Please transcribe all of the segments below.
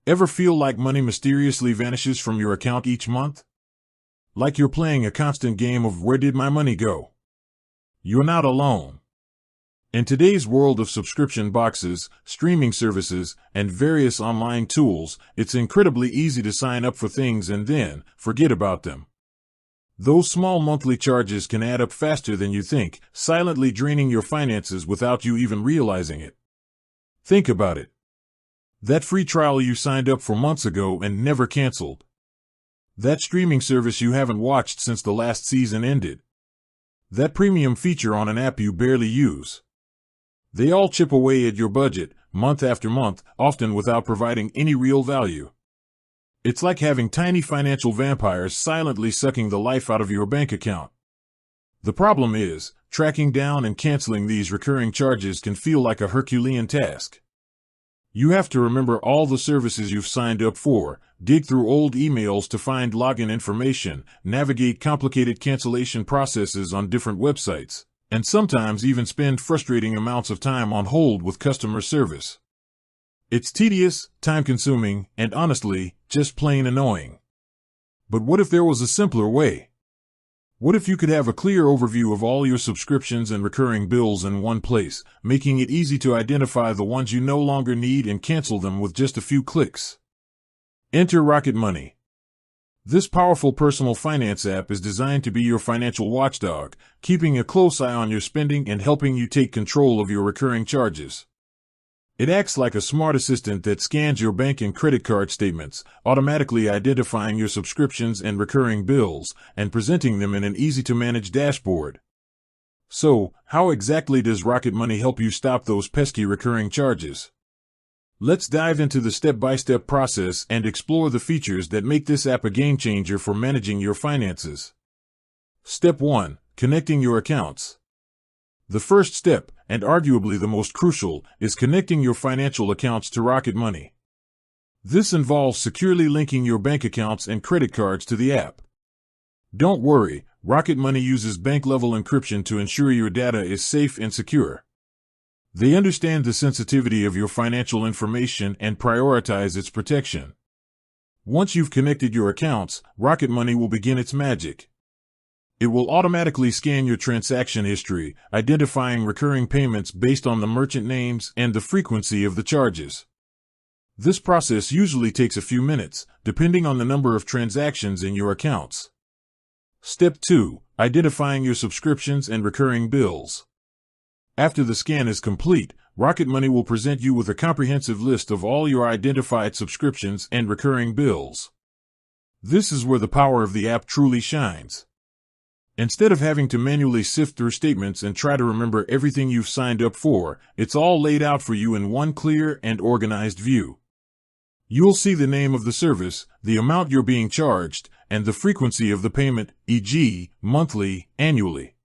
Ever feel like money mysteriously vanishes from your account each month? Like you're playing a constant game of where did my money go? You're not alone. In today's world of subscription boxes, streaming services, and various online tools, it's incredibly easy to sign up for things and then forget about them. Those small monthly charges can add up faster than you think, silently draining your finances without you even realizing it. Think about it. That free trial you signed up for months ago and never canceled. That streaming service you haven't watched since the last season ended. That premium feature on an app you barely use. They all chip away at your budget, month after month, often without providing any real value. It's like having tiny financial vampires silently sucking the life out of your bank account. The problem is, tracking down and canceling these recurring charges can feel like a Herculean task. You have to remember all the services you've signed up for, dig through old emails to find login information, navigate complicated cancellation processes on different websites, and sometimes even spend frustrating amounts of time on hold with customer service. It's tedious, time-consuming, and honestly, just plain annoying. But what if there was a simpler way? What if you could have a clear overview of all your subscriptions and recurring bills in one place, making it easy to identify the ones you no longer need and cancel them with just a few clicks? Enter Rocket Money. This powerful personal finance app is designed to be your financial watchdog, keeping a close eye on your spending and helping you take control of your recurring charges. It acts like a smart assistant that scans your bank and credit card statements, automatically identifying your subscriptions and recurring bills, and presenting them in an easy-to-manage dashboard. So, how exactly does Rocket Money help you stop those pesky recurring charges? Let's dive into the step-by-step process and explore the features that make this app a game-changer for managing your finances. Step 1. Connecting your accounts. The first step, and arguably the most crucial, is connecting your financial accounts to Rocket Money. This involves securely linking your bank accounts and credit cards to the app. Don't worry, Rocket Money uses bank-level encryption to ensure your data is safe and secure. They understand the sensitivity of your financial information and prioritize its protection. Once you've connected your accounts, Rocket Money will begin its magic. It will automatically scan your transaction history, identifying recurring payments based on the merchant names and the frequency of the charges. This process usually takes a few minutes, depending on the number of transactions in your accounts. Step 2. Identifying your subscriptions and recurring bills. After the scan is complete, Rocket Money will present you with a comprehensive list of all your identified subscriptions and recurring bills. This is where the power of the app truly shines. Instead of having to manually sift through statements and try to remember everything you've signed up for, it's all laid out for you in one clear and organized view. You'll see the name of the service, the amount you're being charged, and the frequency of the payment, e.g., monthly, annually.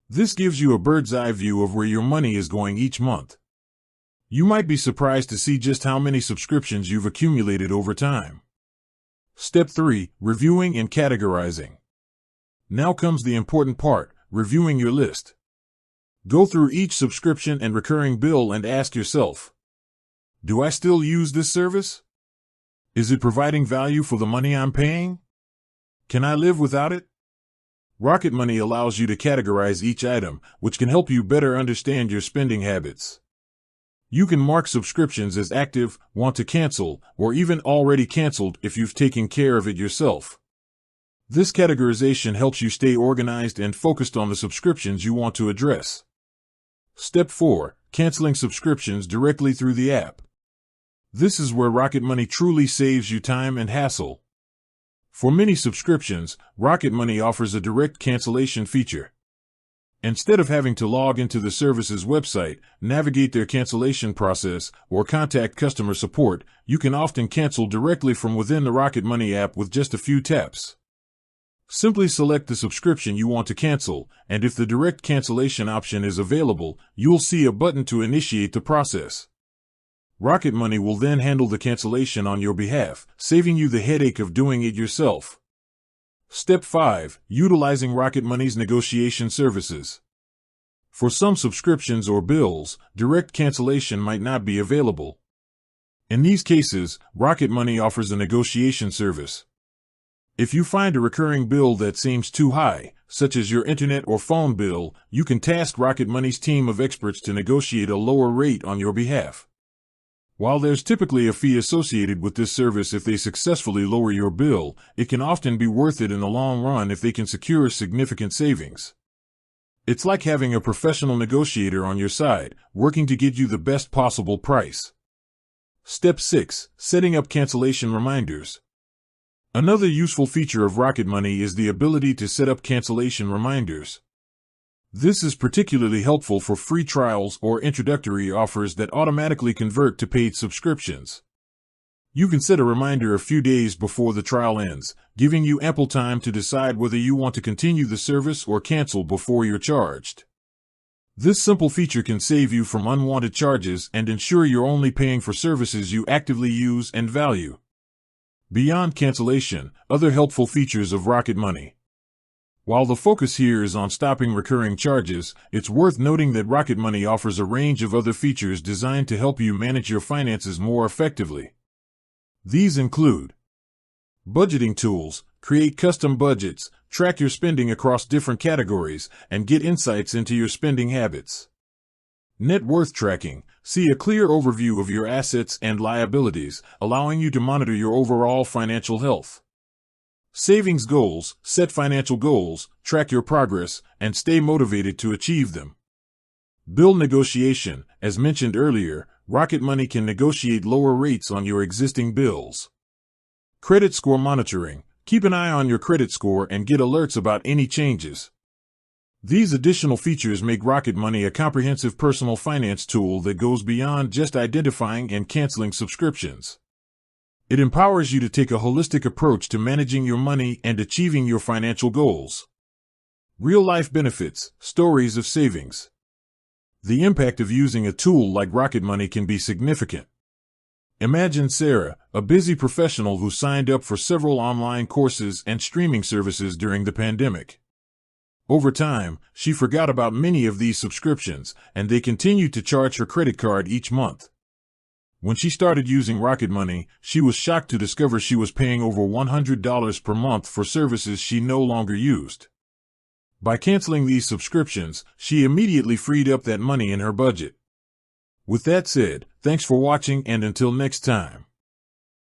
This gives you a bird's-eye view of where your money is going each month. You might be surprised to see just how many subscriptions you've accumulated over time. Step 3. Reviewing and categorizing. Now comes the important part, reviewing your list. Go through each subscription and recurring bill and ask yourself, do I still use this service? Is it providing value for the money I'm paying? Can I live without it? Rocket Money allows you to categorize each item, which can help you better understand your spending habits. You can mark subscriptions as active, want to cancel, or even already canceled if you've taken care of it yourself. This categorization helps you stay organized and focused on the subscriptions you want to address. Step 4. Canceling subscriptions directly through the app. This is where Rocket Money truly saves you time and hassle. For many subscriptions, Rocket Money offers a direct cancellation feature. Instead of having to log into the service's website, navigate their cancellation process, or contact customer support, you can often cancel directly from within the Rocket Money app with just a few taps. Simply select the subscription you want to cancel, and if the direct cancellation option is available, you'll see a button to initiate the process. Rocket Money will then handle the cancellation on your behalf, saving you the headache of doing it yourself. Step 5. Utilizing Rocket Money's negotiation services. For some subscriptions or bills, direct cancellation might not be available. In these cases, Rocket Money offers a negotiation service. If you find a recurring bill that seems too high, such as your internet or phone bill, you can task Rocket Money's team of experts to negotiate a lower rate on your behalf. While there's typically a fee associated with this service if they successfully lower your bill, it can often be worth it in the long run if they can secure significant savings. It's like having a professional negotiator on your side, working to get you the best possible price. Step 6. Setting up cancellation reminders. Another useful feature of Rocket Money is the ability to set up cancellation reminders. This is particularly helpful for free trials or introductory offers that automatically convert to paid subscriptions. You can set a reminder a few days before the trial ends, giving you ample time to decide whether you want to continue the service or cancel before you're charged. This simple feature can save you from unwanted charges and ensure you're only paying for services you actively use and value. Beyond cancellation, other helpful features of Rocket Money. While the focus here is on stopping recurring charges, it's worth noting that Rocket Money offers a range of other features designed to help you manage your finances more effectively. These include budgeting tools, create custom budgets, track your spending across different categories, and get insights into your spending habits. Net worth tracking, see a clear overview of your assets and liabilities, allowing you to monitor your overall financial health. Savings goals, set financial goals, track your progress, and stay motivated to achieve them. Bill negotiation, as mentioned earlier, Rocket Money can negotiate lower rates on your existing bills. Credit score monitoring, keep an eye on your credit score and get alerts about any changes. These additional features make Rocket Money a comprehensive personal finance tool that goes beyond just identifying and canceling subscriptions. It empowers you to take a holistic approach to managing your money and achieving your financial goals. Real-life benefits, stories of savings. The impact of using a tool like Rocket Money can be significant. Imagine Sarah, a busy professional who signed up for several online courses and streaming services during the pandemic. Over time, she forgot about many of these subscriptions, and they continued to charge her credit card each month. When she started using Rocket Money, she was shocked to discover she was paying over $100 per month for services she no longer used. By canceling these subscriptions, she immediately freed up that money in her budget. With that said, thanks for watching and until next time.